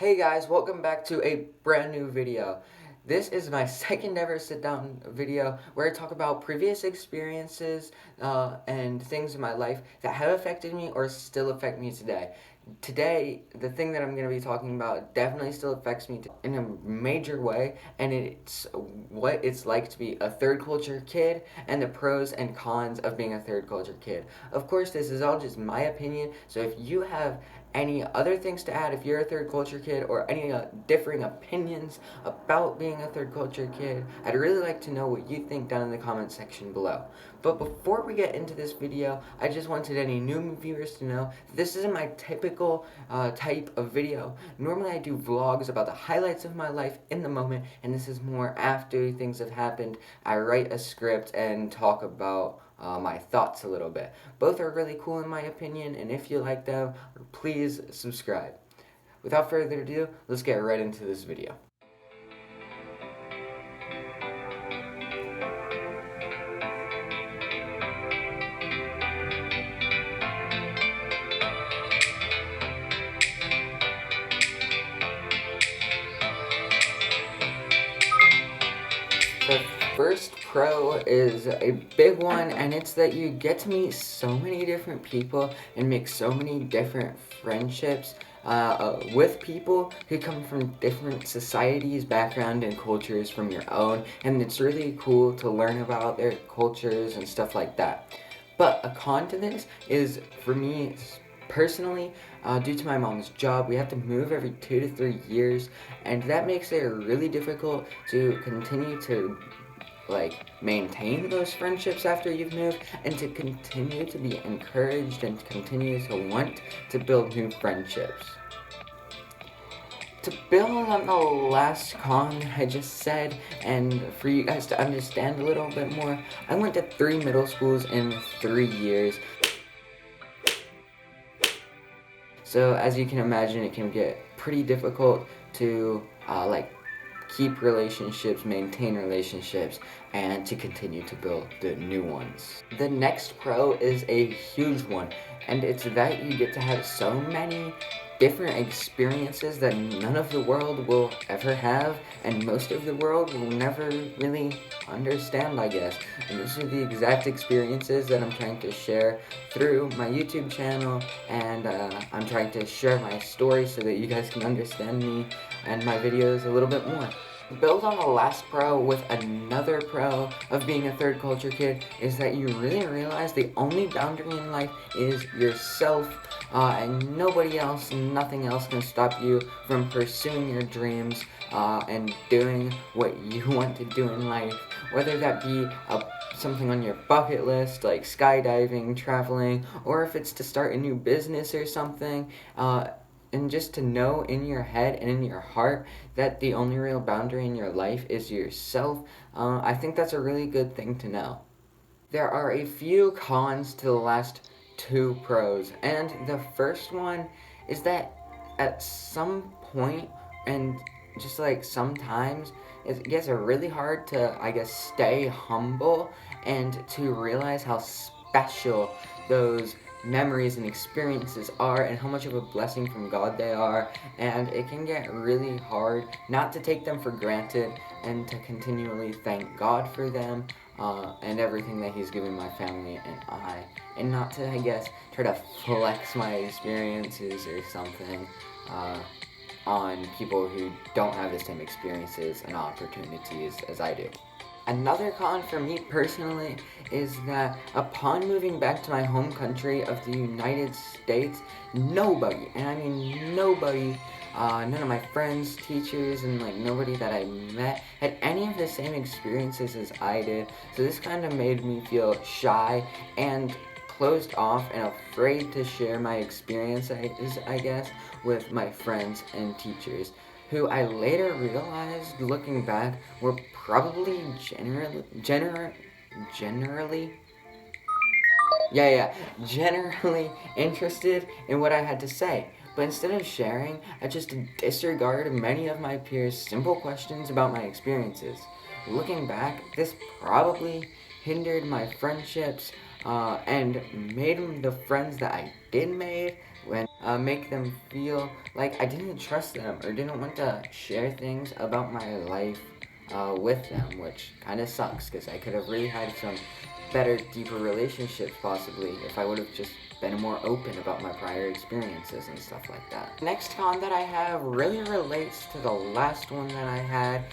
Hey guys, welcome back to a brand new video. This is my second ever sit down video where I talk about previous experiences and things in my life that have affected me or still affect me today. Today, the thing that I'm going to be talking about definitely still affects me in a major way, and it's what it's like to be a third culture kid and the pros and cons of being a third culture kid. Of course, this is all just my opinion, so if you have any other things to add, if you're a third culture kid, or any differing opinions about being a third culture kid, I'd really like to know what you think down in the comment section below. But before we get into this video, I just wanted any new viewers to know that this isn't my typical type of video. Normally I do vlogs about the highlights of my life in the moment, and this is more after things have happened. I write a script and talk about my thoughts a little bit. Both are really cool in my opinion, and if you like them, please subscribe. Without further ado, let's get right into this video. The first pro is a big one, and it's that you get to meet so many different people and make so many different friendships with people who come from different societies, background, and cultures from your own, and it's really cool to learn about their cultures and stuff like that. But a con to this is, for me personally, due to my mom's job, we have to move every 2 to 3 years, and that makes it really difficult to continue to maintain those friendships after you've moved, and to continue to be encouraged and continue to want to build new friendships. To build on the last con I just said, and for you guys to understand a little bit more, I went to 3 middle schools in 3 years. So as you can imagine, it can get pretty difficult to keep relationships, maintain relationships, and to continue to build the new ones. The next pro is a huge one, and it's that you get to have so many different experiences that none of the world will ever have, and most of the world will never really understand, I guess. And these are the exact experiences that I'm trying to share through my YouTube channel, and I'm trying to share my story so that you guys can understand me and my videos a little bit more. Build on the last pro with another pro of being a third culture kid is that you really realize the only boundary in life is yourself, and nobody else and nothing else can stop you from pursuing your dreams and doing what you want to do in life, whether that be something on your bucket list like skydiving, traveling, or if it's to start a new business or something. And just to know in your head and in your heart that the only real boundary in your life is yourself, I think that's a really good thing to know. There are a few cons to the last 2 pros, and the first one is that at some point, and just sometimes, it gets really hard to, I guess, stay humble and to realize how special those memories and experiences are, and how much of a blessing from God they are, and it can get really hard not to take them for granted and to continually thank God for them and everything that He's given my family and not to, I guess, try to flex my experiences or something on people who don't have the same experiences and opportunities as I do. Another con for me personally is that upon moving back to my home country of the United States, nobody, and I mean nobody, none of my friends, teachers, and nobody that I met had any of the same experiences as I did. So this kind of made me feel shy and closed off and afraid to share my experiences, I guess, with my friends and teachers, who I later realized, looking back, were probably generally interested in what I had to say. But instead of sharing, I just disregarded many of my peers' simple questions about my experiences. Looking back, this probably hindered my friendships and made the friends that I did make make them feel like I didn't trust them or didn't want to share things about my life with them, which kind of sucks because I could have really had some better, deeper relationships possibly if I would have just been more open about my prior experiences and stuff like that. Next con that I have really relates to the last one that I had,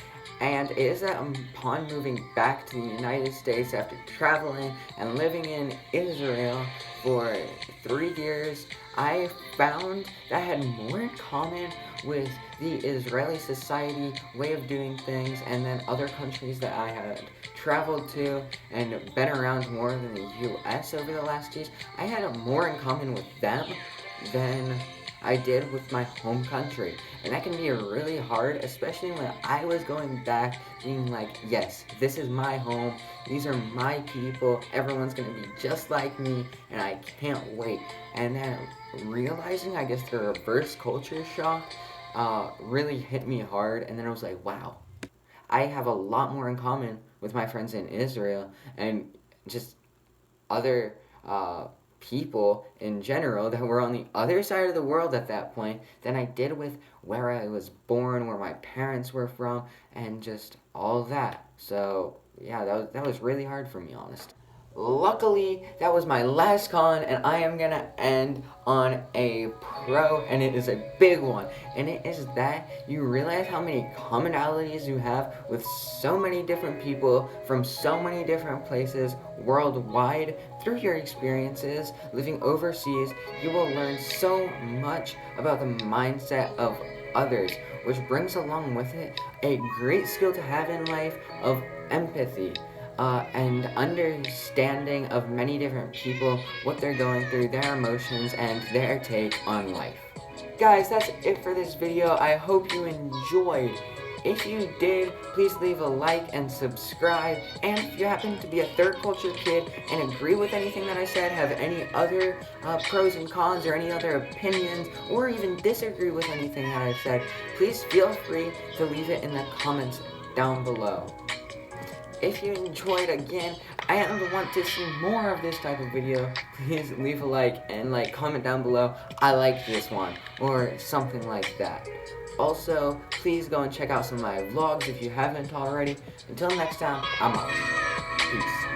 and it is that upon moving back to the United States after traveling and living in Israel for 3 years, I found that I had more in common with the Israeli society way of doing things and then other countries that I had traveled to and been around more than the US over the last years. I had more in common with them than I did with my home country. And that can be really hard, especially when I was going back being like, yes, this is my home, these are my people, everyone's gonna be just like me, and I can't wait. And then realizing, I guess, the reverse culture shock really hit me hard, and then I was like, wow, I have a lot more in common with my friends in Israel and just other people in general that were on the other side of the world at that point than I did with where I was born, where my parents were from, and just all of that. So yeah, that was really hard for me, honestly. Luckily, that was my last con, and I am gonna end on a pro, and it is a big one. And it is that you realize how many commonalities you have with so many different people from so many different places worldwide. Through your experiences living overseas, you will learn so much about the mindset of others, which brings along with it a great skill to have in life of empathy. And understanding of many different people, what they're going through, their emotions, and their take on life. Guys, that's it for this video. I hope you enjoyed. If you did, please leave a like and subscribe. And if you happen to be a third culture kid and agree with anything that I said, have any other pros and cons or any other opinions, or even disagree with anything that I've said, please feel free to leave it in the comments down below. If you enjoyed, again, and want to see more of this type of video, please leave a like and comment down below, I like this one, or something like that. Also, please go and check out some of my vlogs if you haven't already. Until next time, I'm out. Peace.